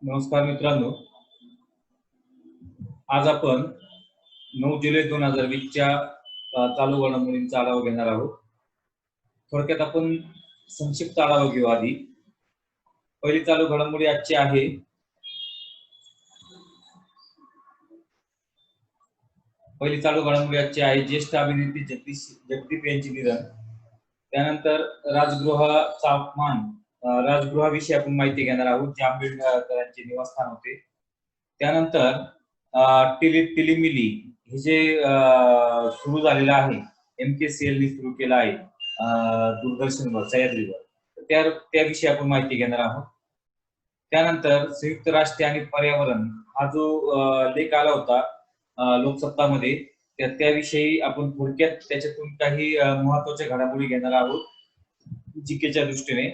नमस्कार मित्रांनो, आज आपण 9 जुलै 2020 च्या चालू घडामोडींचा आढावा घेणार आहोत. थोडक्यात आपण संक्षिप्त आढावा घेऊ आधी. पहिली चालू घडामोडी आजची आहे ज्येष्ठ अभिनेत्री जगदीप यांचे निधन. त्यानंतर राजगृहाविषयी आपण माहिती घेणार आहोत, जे आंबेडकरांचे निवासस्थान होते. त्यानंतर टिलिमिली हे जे सुरू झालेलं आहे, MKCL ने सुरू केलं आहे दूरदर्शनवर, सह्याद्रीवर, त्याविषयी आपण माहिती घेणार आहोत. त्यानंतर संयुक्त राष्ट्र आणि पर्यावरण हा जो लेख आला होता लोकसत्तामध्ये, त्याविषयी आपण थोडक्यात त्याच्यातून काही महत्वाच्या घडामोडी घेणार आहोत जीकेच्या दृष्टीने.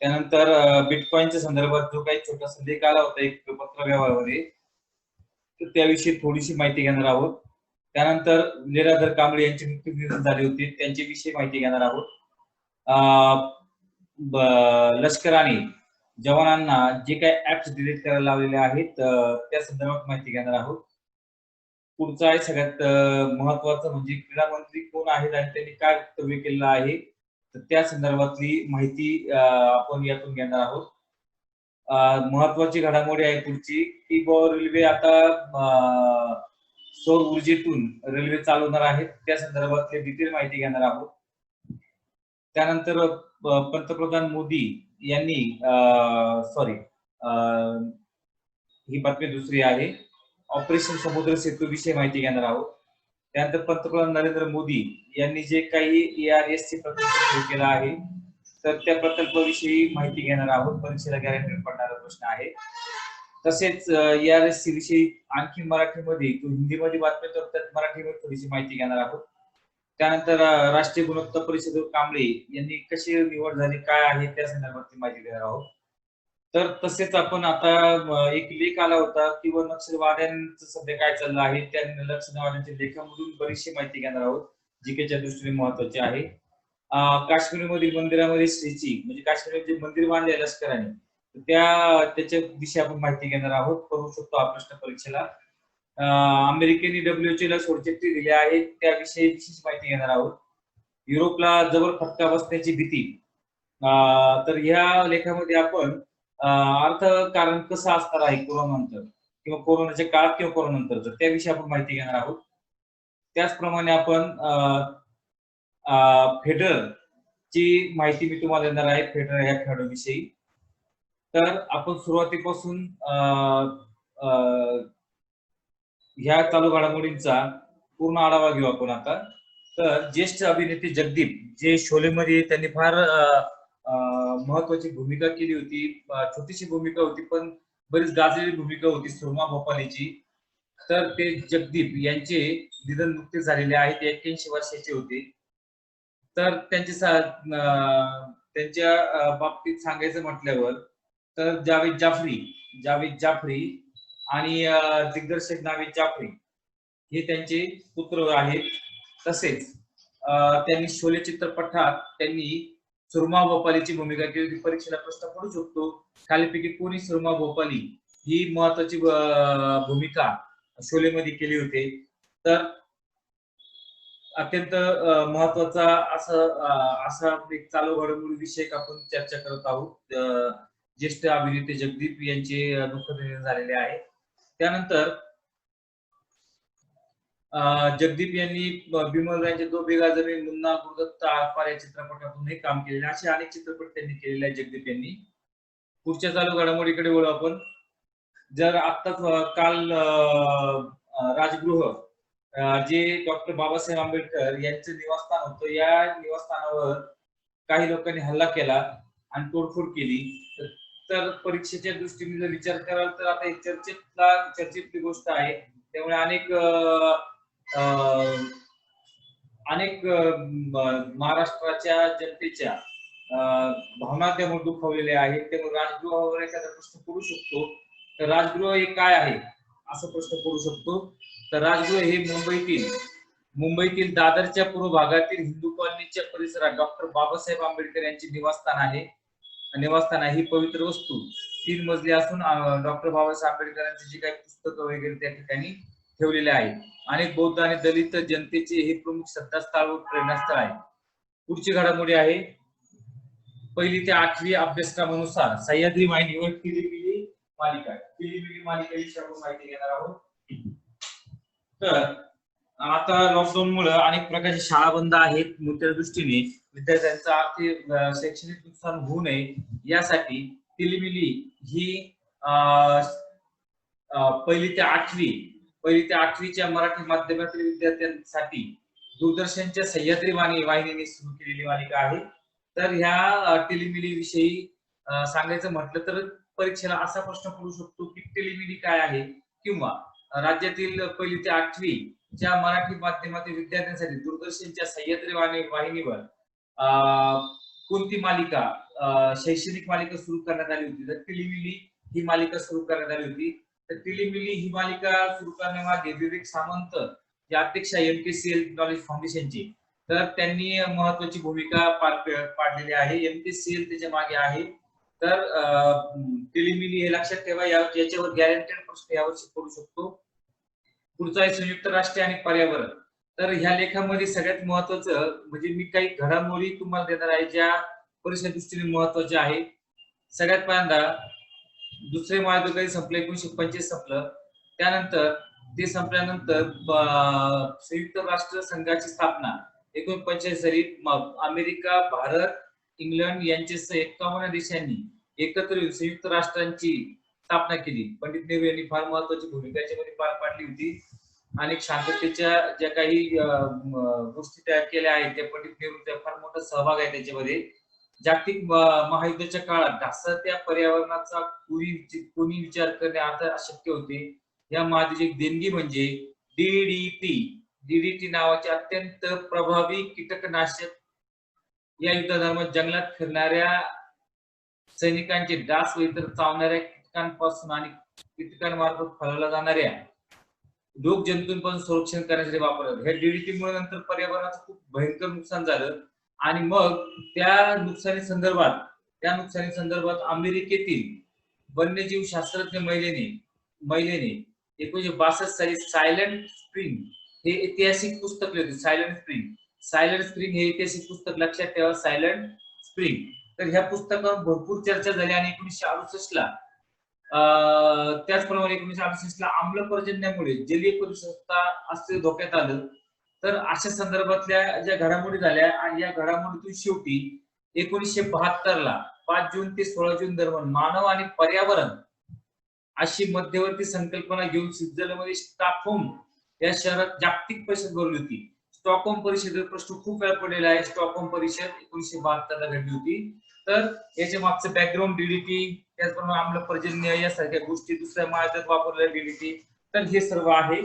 त्यानंतर बिटकॉइनच्या संदर्भात जो काही छोटासा लेख आला होता एक पत्रव्यवहारामध्ये, त्याविषयी थोडीशी माहिती घेणार आहोत. त्यानंतर निराधर कांबळे यांचे मृत्यू निधन झाले होते, त्यांच्याविषयी माहिती घेणार आहोत. लष्कराने जवानांना जे काही ऍप्स डिलीट करायला लावलेले आहेत त्या संदर्भात माहिती घेणार आहोत. पुढचा आहे सगळ्यात महत्वाचं म्हणजे क्रीडा मंत्री कोण आहेत आणि त्यांनी काय वक्तव्य केलेलं आहे, तर त्या संदर्भातली माहिती आपण यातून घेणार आहोत. महत्वाची घडामोडी आहे पुढची की रेल्वे आता सौर ऊर्जेतून रेल्वे चालवणार आहेत, त्या संदर्भातली डिटेल माहिती घेणार आहोत. त्यानंतर पंतप्रधान मोदी यांनी ही बातमी दुसरी आहे, ऑपरेशन समुद्र सेतू विषयी माहिती घेणार आहोत. त्यानंतर पंतप्रधान नरेंद्र मोदी यांनी जे काही ARSC प्रकल्प सुरू केला आहे, तर त्या प्रकल्पाविषयी माहिती घेणार आहोत. परीक्षेला गॅरंटी पडणारा प्रश्न आहे. तसेच ARSC विषयी आणखी मराठीमध्ये, हिंदीमध्ये बातम्या तर त्यात मराठीमध्ये थोडीशी माहिती घेणार आहोत. त्यानंतर राष्ट्रीय गुणवत्ता परिषदेवर कांबळे यांनी कशी निवड झाली, काय आहे, त्या संदर्भातली माहिती घेणार आहोत. तर तसेच आपण आता एक लेख आला होता किंवा नक्षलवाद्यांचं सध्या काय चाललं आहे, त्या नक्षलवाद्यांच्या लेखामधून बरीचशी माहिती घेणार आहोत, जीकेच्या दृष्टीने महत्वाचे आहे. काश्मीरमधील मंदिरामध्ये श्रीची म्हणजे काश्मीरमध्ये जे मंदिर बांधले लष्कराने, त्याच्या विषयी आपण माहिती घेणार आहोत. करू शकतो हा प्रश्न परीक्षेला. अमेरिकेने WHO ला सोडचिठ्ठी दिली आहे, त्याविषयी विशेष माहिती घेणार आहोत. युरोपला जबर फटका बसण्याची भीती, तर ह्या लेखामध्ये आपण अर्थकारण कसं असणार आहे कोरोनानंतर किंवा कोरोनाच्या काळात किंवा कोरोनानंतर, त्याविषयी आपण माहिती घेणार आहोत. त्याचप्रमाणे आपण फेडरर ची माहिती मी तुम्हाला देणार आहे, फेडरर ह्या खेळाडूविषयी. तर आपण सुरुवातीपासून ह्या चालू घडामोडींचा पूर्ण आढावा घेऊ आपण आता. तर ज्येष्ठ अभिनेते जगदीप, जे शोलेमध्ये त्यांनी फार महत्वाची भूमिका केली होती, छोटीशी भूमिका होती पण बरीच गाजलेली भूमिका होती, सुरमा भोपालीची. तर ते जगदीप यांचे निधन नुकतेच झालेले आहे, ते 81 वर्षाचे होते. तर त्यांच्या बाबतीत सांगायचं म्हटल्यावर तर जावेद जाफरी आणि दिग्दर्शक नावेद जाफरी हे त्यांचे पुत्र आहेत. तसेच त्यांनी शोले चित्रपटात त्यांनी सुरमा भोपालीची भूमिका केली होती. परीक्षेला प्रश्न पडू शकतो, खालीपैकी कोणी सुरमा भोपाली ही महत्वाची भूमिका शोलेमध्ये केली होती. तर अत्यंत महत्वाचा असा एक चालू घडामोडी विषयक आपण चर्चा करत आहोत. ज्येष्ठ अभिनेते जगदीप यांचे दुःखद निधन झालेले आहे. त्यानंतर जगदीप यांनी बिमल यांचे दो बिघा जमीन, मुन्ना, गुरुदत्त, आरपार या चित्रपटातूनही काम केलेले, असे अनेक चित्रपट त्यांनी केलेले आहे जगदीप यांनी. पुढच्या चालू घडामोडीकडे वळू आपण. जर आत्ताच काल राजगृह जे डॉक्टर बाबासाहेब आंबेडकर यांचं निवासस्थान होतं, या निवासस्थानावर काही लोकांनी हल्ला केला आणि तोडफोड केली. तर परीक्षेच्या दृष्टीने जर विचार कराल तर आता एक चर्चेतली गोष्ट आहे. त्यामुळे अनेक महाराष्ट्राच्या जनतेच्या भावना त्यामुळे दुखावलेल्या आहेत. त्यामुळे राजगृहावर एखादा प्रश्न पडू शकतो. तर राजगृह हे काय आहे असा प्रश्न पडू शकतो. तर राजगृह हे मुंबईतील दादरच्या पूर्व भागातील हिंदू कॉलनीच्या परिसरात डॉक्टर बाबासाहेब आंबेडकर यांचे निवासस्थान आहे. ही पवित्र वस्तू 3 मजली असून डॉक्टर बाबासाहेब आंबेडकरांची जी काही पुस्तकं वगैरे त्या ठिकाणी ठेवलेले आहे. अनेक बौद्ध आणि दलित जनतेचे हे प्रमुख श्रद्धास्थळ व प्रेरणास्थळ आहे. पुढची घडामोडी आहे, 1ली ते 8वी अभ्यासक्रमानुसार सह्याद्री वाहिनीवर टिलीमिली मालिका. टिलीमिली मालिकेविषयी आपण माहिती घेणार आहोत. तर आता लॉकडाऊन मुळे अनेक प्रकारच्या शाळा बंद आहेत. त्या दृष्टीने विद्यार्थ्यांचं आर्थिक शैक्षणिक नुकसान होऊ नये यासाठी टिलीमिली ही 1ली ते 8वीच्या मराठी माध्यमातील विद्यार्थ्यांसाठी दूरदर्शनच्या सह्याद्री वाहिनीने सुरू केलेली मालिका आहे. तर ह्या टिलीमिली विषयी सांगायचं म्हटलं तर परीक्षेला असा प्रश्न पडू शकतो की टिलीमिली काय आहे, किंवा राज्यातील 1ली ते 8वीच्या मराठी माध्यमातील विद्यार्थ्यांसाठी दूरदर्शनच्या सह्याद्री वाहिनीवर कोणती मालिका शैक्षणिक मालिका सुरू करण्यात आली होती. तर टिलीमिली ही मालिका सुरू करण्यात आली होती. तर टिलीमिली ही मालिका सुरू करण्यामागे विवेक सामंत जे अध्यक्ष MKCL नॉलेज फाउंडेशनची, तर त्यांनी महत्वाची भूमिका पाडलेली आहे. MKCL त्याच्या मागे आहे. तर टिलीमिली हे लक्षात ठेवा, याच्यावर गॅरंटेड प्रश्न यावर्षी पडू शकतो. पुढचा आहे संयुक्त राष्ट्र आणि पर्यावरण. तर ह्या लेखामध्ये सगळ्यात महत्वाचं म्हणजे मी काही घडामोडी तुम्हाला देणार आहे ज्या परीक्षेच्या दृष्टीने महत्वाच्या आहे. सगळ्यात पहिल्यांदा दुसरे महायुद्ध कधी संपलं, 1945 संपलं. त्यानंतर ते संपल्यानंतर संयुक्त राष्ट्र संघाची स्थापना 1945 साली अमेरिका, भारत, इंग्लंड यांच्यासह 51 देशांनी एकत्र येऊन संयुक्त राष्ट्रांची स्थापना केली. पंडित नेहरू यांनी फार महत्वाची भूमिका याच्यामध्ये पार पाडली होती. अनेक शांततेच्या ज्या काही गोष्टी तयार केल्या आहेत त्या पंडित नेहरूंचा फार मोठा सहभाग आहे त्याच्यामध्ये. जागतिक महायुद्धाच्या काळात ढासळत्या पर्यावरणाचा कोणी विचार करणे आता अशक्य होते. या महायुद्धाची एक देणगी म्हणजे DDT नावाचे अत्यंत प्रभावी कीटकनाशक. या युद्धादरम्यान जंगलात फिरणाऱ्या सैनिकांचे डास व इतर चावणाऱ्या कीटकांपासून आणि कीटकांमार्फत फैलावल्या जाणाऱ्या रोग जंतूंपासून संरक्षण करण्यासाठी वापरतात. ह्या DDT मुळे नंतर पर्यावरणाचं खूप भयंकर नुकसान झालं आणि मग त्या नुकसानी संदर्भात अमेरिकेतील वन्यजीव शास्त्रज्ञ महिलेने 1962 साली सायलेंट स्प्रिंग हे ऐतिहासिक पुस्तक लिहिले. सायलेंट स्प्रिंग हे ऐतिहासिक पुस्तक लक्षात ठेवा, सायलेंट स्प्रिंग. तर ह्या पुस्तकावर भरपूर चर्चा झाली आणि 1968 ला त्याचप्रमाणे 1968 ला आम्ल पर्जन्यामुळे जलीय परिसंस्था अस्तित्व धोक्यात आलं. तर अशा संदर्भातल्या ज्या घडामोडी झाल्या आणि या घडामोडीतून शेवटी 1972 ला 5 जून ते 16 जून दरम्यान मानव आणि पर्यावरण अशी मध्यवर्ती संकल्पना घेऊन स्वित्झर्लंडमध्ये स्टॉकहोम या शहरात जागतिक परिषद भरली होती. स्टॉकहोम परिषदेवर प्रश्न खूप वेळा पडलेला आहे. स्टॉकहोम परिषद 1972 ला घडली होती. तर याच्या मागचं बॅकग्राऊंड DDT, त्याचप्रमाणे आम्ल पर्जन्य यासारख्या गोष्टी, दुसऱ्या महायुद्धात वापरलेल्या DDT, तर हे सर्व आहे.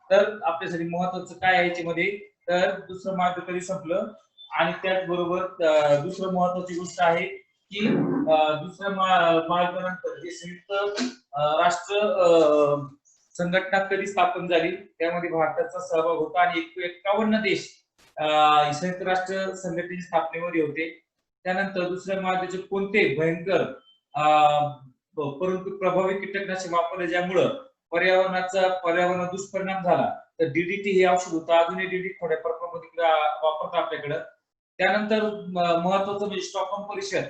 तर आपल्यासाठी महत्वाचं काय आहे याच्यामध्ये, तर दुसरं महायुद्ध कधी संपलं आणि त्याचबरोबर दुसरं महत्वाची गोष्ट आहे की दुसऱ्या महायुद्धानंतर जे संयुक्त राष्ट्र संघटना कधी स्थापन झाली, त्यामध्ये भारताचा सहभाग होता आणि 51 देश संयुक्त राष्ट्र संघटनेच्या स्थापनेमध्ये होते. त्यानंतर दुसऱ्या महायुद्धाचे कोणते भयंकर परंतु प्रभावी कीटकनाशक वापरले ज्यामुळे पर्यावरणावर दुष्परिणाम झाला, तर DDT हे औषध होतं. अजूनही DDT थोड्या प्रमाणामध्ये वापरतात आपल्याकडे. त्यानंतर महत्वाचं म्हणजे स्टॉकहोम परिषद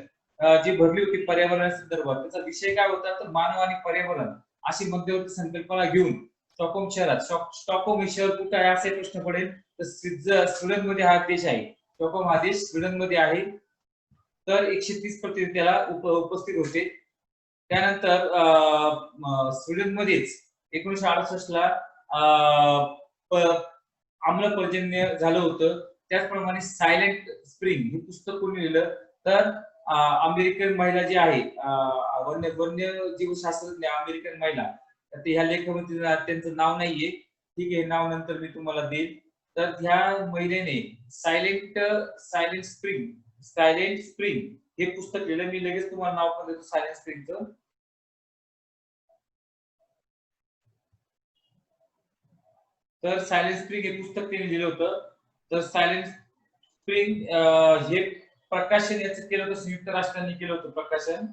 जी भरली होती पर्यावरणासंदर्भात, त्याचा विषय काय होता तर मानव आणि पर्यावरण अशी मध्यवर्ती संकल्पना घेऊन स्टॉकहोम शहरात, स्टॉकहोम हे शहर कुठे आहे असे प्रश्न पडेल, तर स्वीडन मध्ये हा देश आहे. स्टॉकहोम हा देश स्वीडन मध्ये आहे. तर 130 प्रतिनिधी त्याला उपस्थित होते. त्यानंतर स्वीडन मध्येच 1968 ला आम्ल पर्जन्य झालं होतं. त्याचप्रमाणे सायलेंट स्प्रिंग हे पुस्तक कोणी लिहिलं, तर अमेरिकन महिला जी आहे वन्यजीव शास्त्रज्ञ अमेरिकन महिला, तर ह्या लेखामध्ये त्यांचं नाव नाहीये, ठीक आहे, नाव नंतर मी तुम्हाला देईल. तर ह्या महिलेने सायलेंट स्प्रिंग हे पुस्तक लिहिलं. मी लगेच तुम्हाला नाव पण देतो सायलेंट स्प्रिंगचं. तर सायलेंट स्प्रिंग हे पुस्तक त्यांनी लिहिलं होतं. तर सायलेंट स्प्रिंग हे प्रकाशन याचं केलं होतं, संयुक्त राष्ट्रांनी केलं होतं प्रकाशन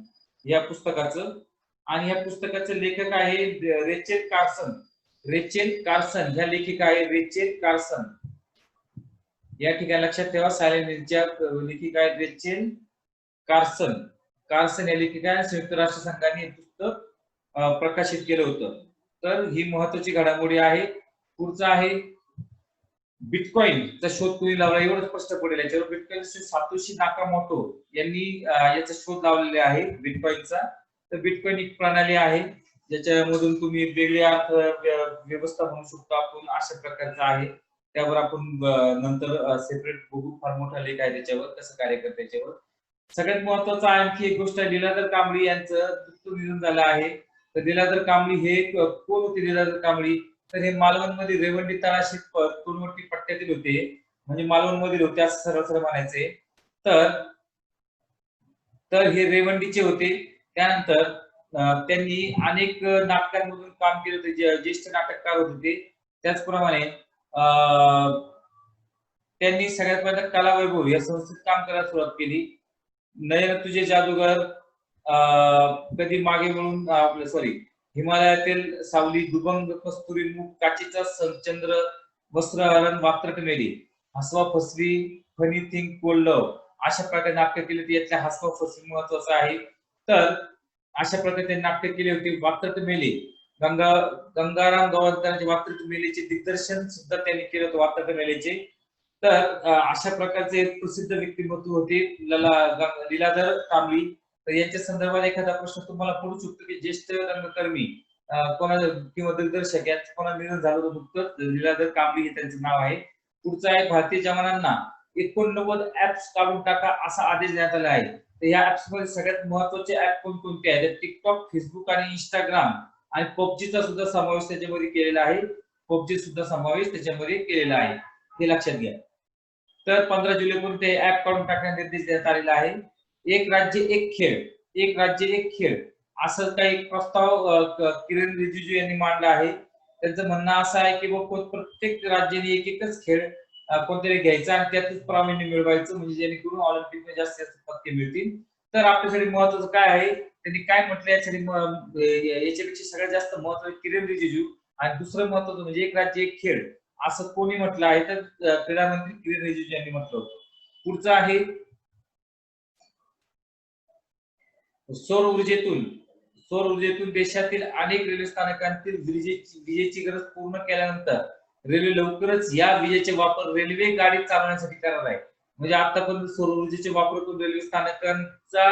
या पुस्तकाचं. आणि या पुस्तकाचे लेखक आहे रेचेल कार्सन. रेचेल कार्सन ह्या लेखिका आहे रेचेल कार्सन. या ठिकाणी लक्षात ठेवा, सायलेंट हिलच्या लेखिका आहेत रेचेल कार्सन. कार्सन या लेखिका संयुक्त राष्ट्र संघाने हे पुस्तक प्रकाशित केलं होतं. तर ही महत्वाची घडामोडी आहे. पुढचा आहे बिटकॉइन चा शोध कोणी लावला, एवढं स्पष्ट पडेल याच्यावर. बिटकॉइन सातोशी नाकामोटो यांनी याचा शोध लावलेला आहे बिटकॉइनचा. तर बिटकॉइन एक प्रणाली आहे ज्याच्यामधून तुम्ही वेगळ्या व्यवस्था म्हणू शकतो आपण, अशा प्रकारचा आहे. त्यावर आपण नंतर सेपरेट बघू, फार मोठा लेख आहे त्याच्यावर, कसं कार्य करते त्याच्यावर. सगळ्यात महत्वाचा आणखी एक गोष्ट, लीलाधर कांबळी यांचं निधन झालं आहे. तर लीलाधर कांबळी हे कोण होते? लीलाधर कांबळी तर हे मालवण मध्ये रेवंडी तळाशी तोंडवटी पट्ट्यातील होते, म्हणजे मालवण मधील होते असं सरळ सरळ म्हणायचे. तर हे रेवंडीचे होते. त्यानंतर त्यांनी अनेक नाटकांमधून काम केले होते, ज्येष्ठ नाटककार होते ते. त्याचप्रमाणे त्यांनी सगळ्यात पहिल्यांदा कलावैभव या संस्थेत काम करायला सुरुवात केली. नयन तुझे जादूगर, कधी मागे म्हणून आपलं सॉरी हिमालयातील सावली, दुभंग कस्तुरी मुख, काचीचा चंद्र, वस्त्रहरण, वात्रट मेली, हसवा फसवी, फनी थिंक कोल्ड लव, अशा प्रकारे नाटक केले होते. यातल्या हसवा फसवी महत्वाचं आहे. तर अशा प्रकारे त्यांनी नाटक केले होते. वात्रट मेली, गंगाराम गवाणकरांचे वात्रट मेलीचे दिग्दर्शन सुद्धा त्यांनी केलं होतं, वात्रट मेलीचे. तर अशा प्रकारचे प्रसिद्ध व्यक्तिमत्व होते लीलाधर कांबळी. तर यांच्या संदर्भात एखादा प्रश्न तुम्हाला पडू शकतो की ज्येष्ठ रंगकर्मी कोणा किंवा दिग्दर्शक यांचं कोणा निधन झालं होतं नुकतंच, लीलाधर कांबळी हे त्यांचं नाव आहे. पुढचं आहे भारतीय जवानांना 89 ऍप्स काढून टाका असा आदेश देण्यात आला आहे. तर या ऍप्स मध्ये सगळ्यात महत्वाचे ऍप कोणकोणते आहेत? टिकटॉक, फेसबुक आणि इंस्टाग्राम आणि पबजीचा सुद्धा समावेश त्याच्यामध्ये केलेला आहे. पबजी सुद्धा समावेश त्याच्यामध्ये केलेला आहे, हे लक्षात घ्या. तर 15 जुलैपासून ते ऍप काढून टाकण्याचा निर्देश देण्यात आलेला आहे. एक राज्य एक खेळ, एक राज्य एक खेळ असं काही प्रस्ताव किरण रिजिजू यांनी मांडला आहे. त्यांचं म्हणणं असं आहे की प्रत्येक राज्याने एक एकच खेळ कोणतरी घ्यायचा आणि त्यातच प्रावीण्य मिळवायचं, म्हणजे जेणेकरून ऑलिम्पिक मध्ये जास्तीत जास्त पदके मिळतील. तर आपल्यासाठी महत्वाचं काय आहे, त्यांनी काय म्हटलं याच्यासाठी, याच्यापेक्षा सगळ्यात जास्त महत्वाचं किरण रिजिजू, आणि दुसरं महत्वाचं म्हणजे एक राज्य एक खेळ असं कोणी म्हटलं आहे? तर क्रीडा मंत्री किरण रिजिजू यांनी म्हटलं होतं. पुढचं आहे सौर ऊर्जेतून देशातील अनेक रेल्वे स्थानकांतील विजेची गरज पूर्ण केल्यानंतर रेल्वे लवकरच या विजेचे वापर रेल्वे गाडी चालवण्यासाठी करणार आहे. म्हणजे आतापर्यंत सौर ऊर्जेचे वापर करून रेल्वे स्थानकांचा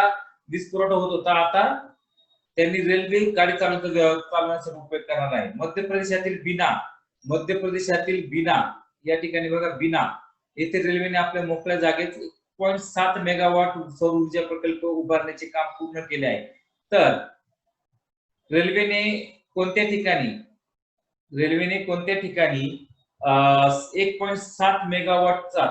वीज पुरवठा होत होता, आता त्यांनी रेल्वे गाडी चालवण्यासाठी उपयोग करणार आहे. मध्य प्रदेशातील बीना या ठिकाणी बघा, बीना येथे रेल्वेने आपल्या मोकळ्या जागेत 1.7 मेगावॉट सौर ऊर्जा प्रकल्प उभारण्याचे काम पूर्ण केले आहे. तर रेल्वेने कोणत्या ठिकाणी 1.7 मेगावॉटचा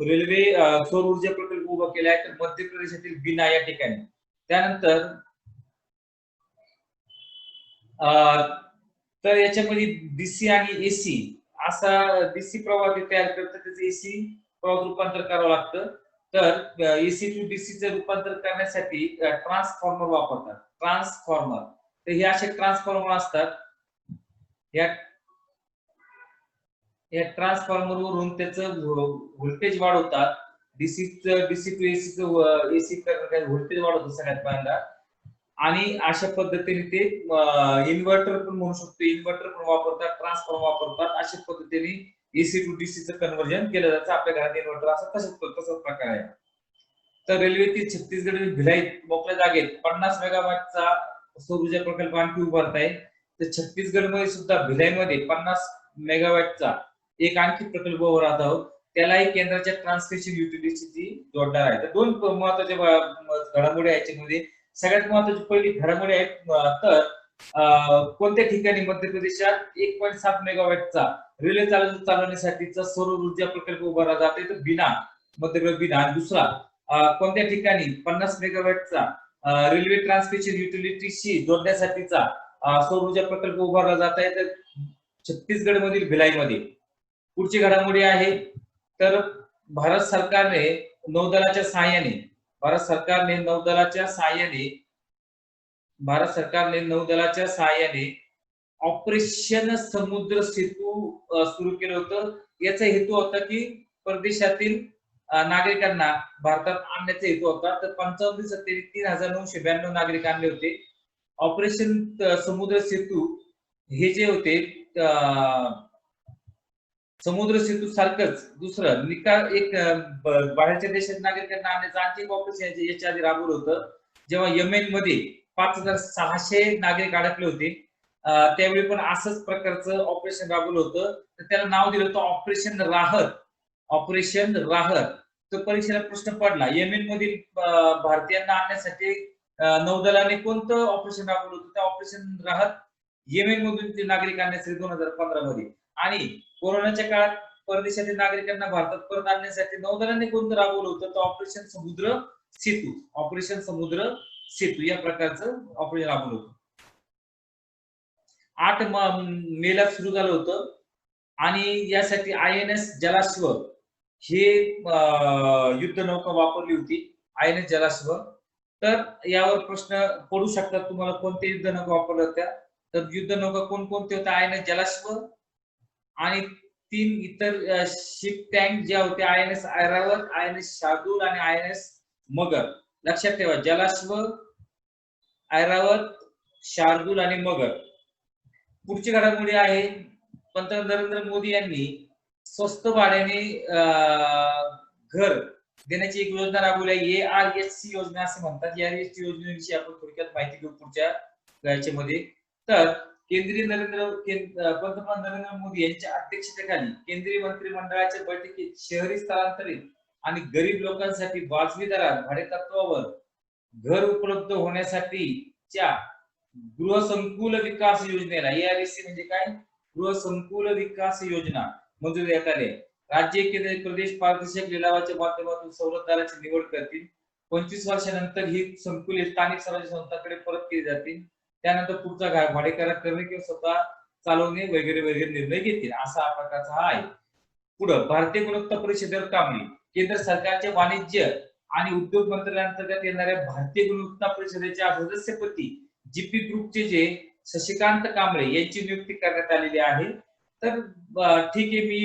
रेल्वे सौर ऊर्जा प्रकल्प उभा केला आहे, तर मध्य प्रदेशातील बीना या ठिकाणी. त्यानंतर तर याच्यामध्ये डीसी आणि एसी असा डीसी प्रवाह तयार करतात, त्याचं एसी प्रवाह रूपांतर करावं लागतं. तर एसी टू डीसी चे रूपांतर करण्यासाठी ट्रान्सफॉर्मर वापरतात. तर हे असे ट्रान्सफॉर्मर असतात. या ट्रान्सफॉर्मर वरून त्याचं व्होल्टेज वाढवतात. डीसी टू एसी करण्यासाठी व्होल्टेज वाढवतात सगळ्यात पहिल्यांदा, आणि अशा पद्धतीने ते इन्व्हर्टर पण म्हणू शकतो, इन्व्हर्टर पण वापरतात, ट्रान्सफॉर्मर वापरतात. अशा पद्धतीने एसी टू डीसी चं कन्व्हर्जन केलं जातं. आपल्या घरात इन्व्हर्टर असं तसंच प्रकार आहे. तर रेल्वेतील छत्तीसगड भिलाई मोकळ्या जागेत 50 मेगावॉटचा सौर ऊर्जा प्रकल्प आणखी उभारत आहे. तर छत्तीसगड मध्ये सुद्धा भिलाईमध्ये 50 मेगावॉटचा एक आणखी प्रकल्प उभारत आहोत. त्यालाही केंद्राच्या ट्रान्समिशन युटिलिटी जोडणार आहे. तर दोन महत्वाच्या घडामोडी आहेत याच्यामध्ये. सगळ्यात महत्वाची पहिली घडामोडी आहे, तर कोणत्या ठिकाणी मध्य प्रदेशात 1.7 मेगावॉटचा रेल्वे चालवण्यासाठीचा सौर ऊर्जा प्रकल्प उभारला जाते, तर बीना, मध्य प्रदेश बीना. आणि दुसरा कोणत्या ठिकाणी 50 मेगावॉटचा रेल्वे ट्रान्समिशन युटिलिटीशी जोडण्यासाठीचा सौर ऊर्जा प्रकल्प उभारला जात आहे, तर छत्तीसगड मधील भिलाईमध्ये. पुढची घडामोडी आहे, तर भारत सरकारने नौदलाच्या सहाय्याने भारत सरकारने नौदलाच्या सहाय्याने भारत सरकारने नौदलाच्या सहाय्याने ऑपरेशन समुद्र सेतू सुरू केलं होतं. याचा हेतू होता की परदेशातील नागरिकांना भारतात आणण्याचा हेतू होता. तर 55 दिवसात त्यांनी 3992 नागरिक आणले होते. ऑपरेशन समुद्र सेतू हे जे होते समुद्र सेतू सारखंच दुसरं निकाल एक बाहेरच्या देशात नागरिकांना आणण्याचं आणखी एक ऑपरेशन याच्या आधी राबवलं होतं. जेव्हा यमेन मध्ये 5600 नागरिक अडकले होते, त्यावेळी पण असंच प्रकारचं ऑपरेशन राबवलं होतं. तर त्याला नाव दिलं होतं ऑपरेशन राहत. ऑपरेशन राहत. तो परीक्षेला प्रश्न पडला, येमेन मधील भारतीयांना आणण्यासाठी नौदलाने कोणतं ऑपरेशन राबवलं होतं? त्या ऑपरेशन राहत येमेन मधून ते नागरिक आणण्यासाठी 2015 मध्ये. आणि कोरोनाच्या काळात परदेशातील नागरिकांना भारतात परत आणण्यासाठी नौदलाने कोणतं राबवलं होतं? तर ऑपरेशन समुद्र सेतू. ऑपरेशन समुद्र सेतू या प्रकारचं ऑपरेशन राबवलं होतं. 8 मेला सुरू झालं होतं आणि यासाठी INS जलाश्व हे युद्ध नौका वापरली होती. INS जलाश्व. तर यावर प्रश्न पडू शकतात तुम्हाला, कोणते युद्ध नौका वापरल्या होत्या? तर युद्ध नौका कोणकोणते होत्या? INS जलाश्व आणि 3 इतर शिप टँक ज्या होत्या INS ऐरावत, INS शार्दूल आणि INS मगर. लक्षात ठेवा, जलाश्व, ऐरावत, शार्दूल आणि मगर. पुढची घडामोडी आहे, पंतप्रधान नरेंद्र मोदी यांनी स्वस्त भाड्याने घर देण्याची एक योजना राबवली आहे. ARSC योजना असं म्हणतात. ARSC योजनेविषयी आपण थोडक्यात माहिती घेऊ पुढच्या याच्यामध्ये. तर पंतप्रधान नरेंद्र मोदी यांच्या अध्यक्षतेखाली केंद्रीय मंत्रिमंडळाच्या बैठकीत शहरी स्थलांतरित आणि गरीब लोकांसाठी वाजवी दरात भाडेतत्वावर घर उपलब्ध होण्यासाठीच्या गृहसंकुल विकास योजनेला, ARSC म्हणजे काय? गृहसंकुल विकास योजना मंजूर देण्यात आली. राज्य, केंद्र प्रदेश पारदर्शक लिलावाच्या माध्यमातून सवलतदाराची निवड करतील. 25 वर्षानंतर ही संकुले स्थानिक स्वराज्य संस्थांकडे परत केली जातील. त्यानंतर पुढचा भाडे करार करणे किंवा स्वतः चालवणे वगैरे वगैरे निर्णय घेतील. असा हा प्रकारचा हा आहे. पुढं भारतीय गुणवत्ता परिषदेवर कामगिरी. केंद्र सरकारच्या वाणिज्य आणि उद्योग मंत्रालयाअंतर्गत येणाऱ्या भारतीय गुणवत्ता परिषदेच्या सदस्यपदी जीपी ग्रुपचे जे शशिकांत कांबळे यांची नियुक्ती करण्यात आलेली आहे. तर ठीक आहे, मी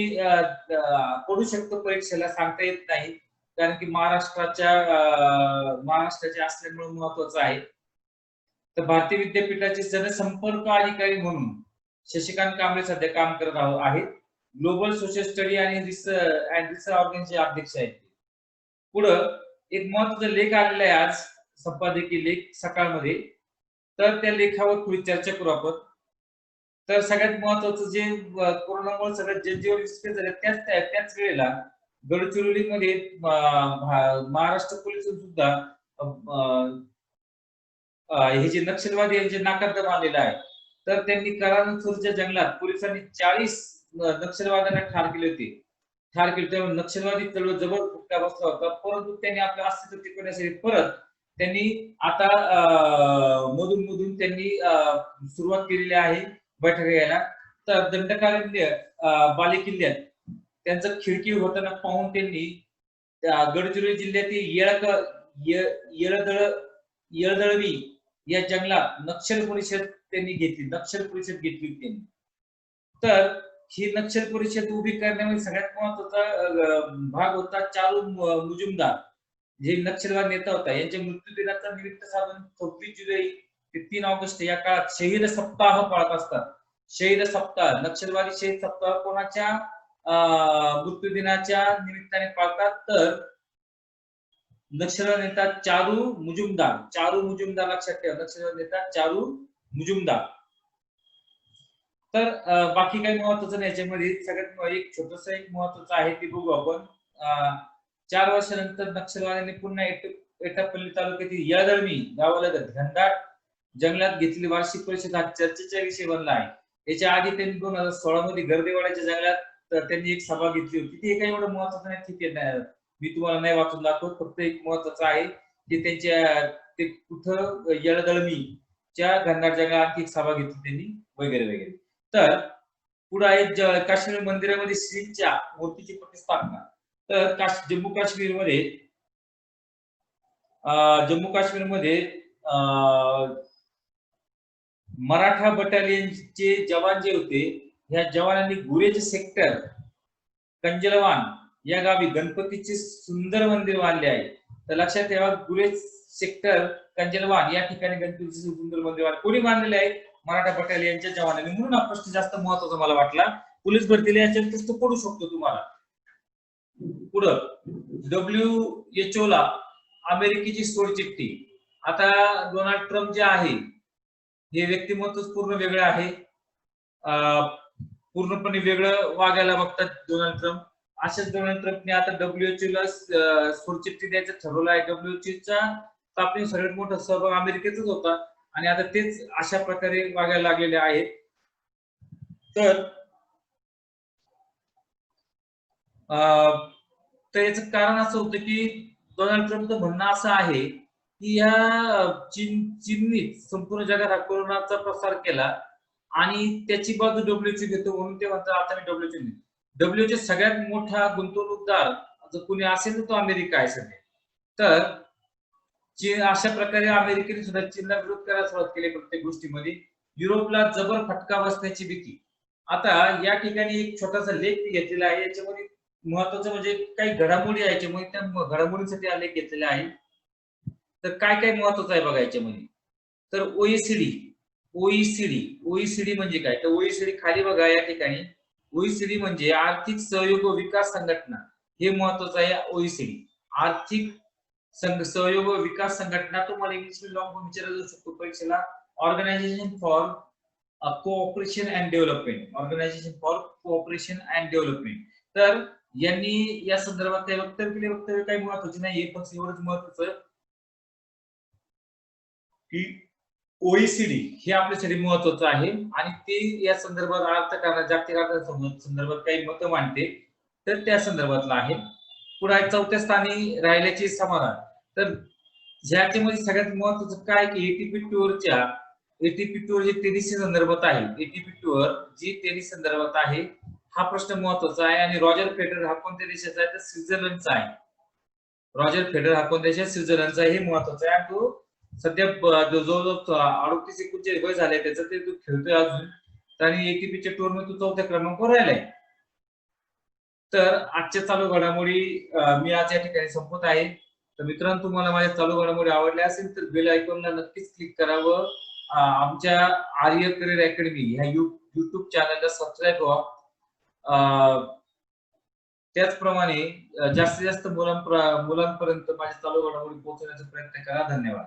पडू शकतो परीक्षेला, सांगता येत नाही, कारण की महाराष्ट्राचे असल्यामुळे महत्वाचं आहे. तर भारतीय विद्यापीठाचे जनसंपर्क अधिकारी म्हणून शशिकांत कांबळे सध्या काम करत आहेत. ग्लोबल सोशल स्टडी आणि रिसर्च ऑर्गनचे अध्यक्ष आहेत. पुढं एक महत्वाचा लेख आलेला आहे आज, संपादकीय लेख सकाळमध्ये. तर त्या लेखावर थोडी चर्चा करू आपण. तर सगळ्यात महत्वाचं जे कोरोनामुळे सगळ्यात जनजीवन विस्कळीत झाले त्याच वेळेला गडचिरोलीमध्ये महाराष्ट्र पोलीस सुद्धा हे जे नक्षलवादी यांचे नाकाबंदी आलेला आहे. तर त्यांनी करानसूरच्या जंगलात पोलिसांनी 40 नक्षलवाद्यांना ठार केले होते. ठार केले तेव्हा नक्षलवादी चळवळ जबर फटका बसला होता. परंतु त्यांनी आपलं अस्तित्व टिकवण्यासाठी परत त्यांनी आता मधून मधून त्यांनी सुरुवात केलेली आहे बैठका घ्यायला. तर दंडकारण्य बालेकिल्ल्यात त्यांचं खिडकी होताना पाहून त्यांनी गडचिरोली जिल्ह्यातील येळदळवी या जंगलात नक्षल परिषद त्यांनी घेतली. नक्षल परिषद घेतली त्यांनी. तर ही नक्षल परिषद उभी करण्यामध्ये सगळ्यात महत्वाचा भाग होता चारू मुजुमदार, जे नक्षलवाद नेता होता. यांच्या मृत्यू दिनाचा निमित्त साधून 26 जुलै ते 3 ऑगस्ट या काळात शहीद सप्ताह पाळत असतात. शहीद सप्ताह, नक्षलवादी शहीद सप्ताह कोणाच्या मृत्यू दिनाच्या निमित्ताने पाळतात? तर नक्षलवादी नेता चारू मुजुमदार. चारू मुजुमदार लक्षात ठेवा, नक्षलवादी नेता चारू मुजुमदार. तर बाकी काही महत्वाचं नाही याच्यामध्ये. सगळ्यात एक छोटस एक महत्वाचं आहे ते बघू आपण. 4 वर्षानंतर नक्षलवाद्यांनी पुन्हा एटापल्ली तालुक्यातील येळदळवी गावाला घनदाट जंगलात घेतलेली वार्षिक परिषद हा चर्चेचा विषय बनला आहे. याच्या आधी त्यांनी 2016 मध्ये गर्देवाड्याच्या जंगलात त्यांनी एक सभा घेतली होती. ते काही एवढं महत्वाचं नाही, ठीक आहे, मी तुम्हाला नाही वाचून दाखवत. फक्त एक महत्वाचं आहे की ते कुठं येळदळवीच्या घनदाट जंगलात आणखी एक सभा घेतली त्यांनी वगैरे वगैरे. तर पुढे आहे काश्मीर मंदिरामध्ये श्रींच्या मूर्तीची प्रतिष्ठापना. तर जम्मू काश्मीर मध्ये जम्मू काश्मीरमध्ये मराठा बटालियनचे जवान जे होते, ह्या जवानांनी गुरेज सेक्टर कंजलवान या गावी गणपतीचे सुंदर मंदिर बांधले आहे. तर लक्षात ठेवा, गुरेज सेक्टर कंजलवान या ठिकाणी गणपतीचे सुंदर मंदिर कोणी बांधलेले आहे? मराठा बटालियनच्या जवानांनी. म्हणून हा प्रश्न जास्त महत्वाचा मला वाटला. पोलीस भरतीला याच्यात प्रश्न पडू शकतो तुम्हाला. पुढं WHO ला अमेरिकेची सोडचिठ्ठी. आता डोनाल्ड ट्रम्प जे आहे हे व्यक्तिमत्व पूर्ण वेगळं आहे. पूर्णपणे वेगळं वागायला बघतात डोनाल्ड ट्रम्प. अशाच डोनाल्ड ट्रम्पने आता WHO ला सोडचिठ्ठी द्यायचं ठरवलं आहे. WHO च्या स्थापनेत सगळ्यात मोठा सहभाग अमेरिकेचाच होता आणि आता तेच अशा प्रकारे वागायला लागलेले आहेत. तर याचं कारण असं होतं की डोनाल्ड ट्रम्पचं म्हणणं असं आहे की या चीननी संपूर्ण जगात हा कोरोनाचा प्रसार केला आणि त्याची बाजू WHO घेतो, म्हणून ते म्हणतात आता मी WHO सगळ्यात मोठा गुंतवणूकदार जर कोणी असेल तर तो अमेरिका आहे सध्या. तर चीन अशा प्रकारे अमेरिकेने सुद्धा चीनला विरोध करायला सुरुवात केली प्रत्येक गोष्टीमध्ये. युरोपला जबर फटका बसण्याची भीती. आता या ठिकाणी एक छोटासा लेख घेतलेला आहे. याच्यामध्ये महत्वाचं म्हणजे काही घडामोडी आहे, याच्यामध्ये त्या घडामोडींसाठी हा लेख घेतलेला आहे. तर काय काय महत्वाचं आहे बघा याच्यामध्ये. तर ओईसीडी म्हणजे काय? तर ओईसीडी खाली बघा या ठिकाणी. ओईसीडी म्हणजे आर्थिक सहयोग व विकास संघटना. हे महत्वाचं आहे. ओईसीडी आर्थिक सहयोग व विकास संघटना. तुम्हाला इंग्लिश मध्ये लॉंग फॉर्म विचारला जाऊ शकतो परीक्षेला. Organisation for cooperation and development. Organisation for cooperation and development. तर यांनी या संदर्भात काही वक्तव्य केले. वक्तव्य काही महत्वाचे नाही, पण एवढंच महत्वाचं की ओईसीडी हे आपल्यासाठी महत्वाचं आहे आणि ते या संदर्भात अर्थकारण जागतिक संदर्भात काही मतं मांडते, तर त्या संदर्भातला आहे. पुढे 4थ्या स्थानी राहिल्याचे समाधान. तर ज्याच्यामध्ये सगळ्यात महत्वाचं काय की एटीपी टूर जे टेनिस संदर्भात आहे. एटीपी टूर जी टेनिस संदर्भात आहे, हा प्रश्न महत्वाचा आहे. आणि रॉजर फेडरर हा कोणत्या देशाचा आहे? तर स्वित्झर्लंडचा आहे. रॉजर फेडरर हा कोणत्या देशाचा? स्वित्झर्लंडचा. हे महत्वाचं आहे. तो सध्या जवळजवळ 38-39 वय झाले त्याचं, ते तो खेळतोय अजून. आणि एटीपीच्या टूर मध्ये तो 4थ्या क्रमांकावर राहिलाय. तर आजच्या चालू घडामोडी मी आज या ठिकाणी संपत आहे. तर मित्रांनो, तुम्हाला माझ्या चालू घडामोडी आवडल्या असेल तर बेल आयकॉनला नक्कीच क्लिक करावं. आमच्या आर्य करिअर अकॅडमी ह्या युट्यूब चॅनलला सबस्क्राईब व्हा. त्याचप्रमाणे जास्तीत जास्त मुलांपर्यंत माझ्या चालू घडामोडी पोहोचवण्याचा प्रयत्न करा. धन्यवाद.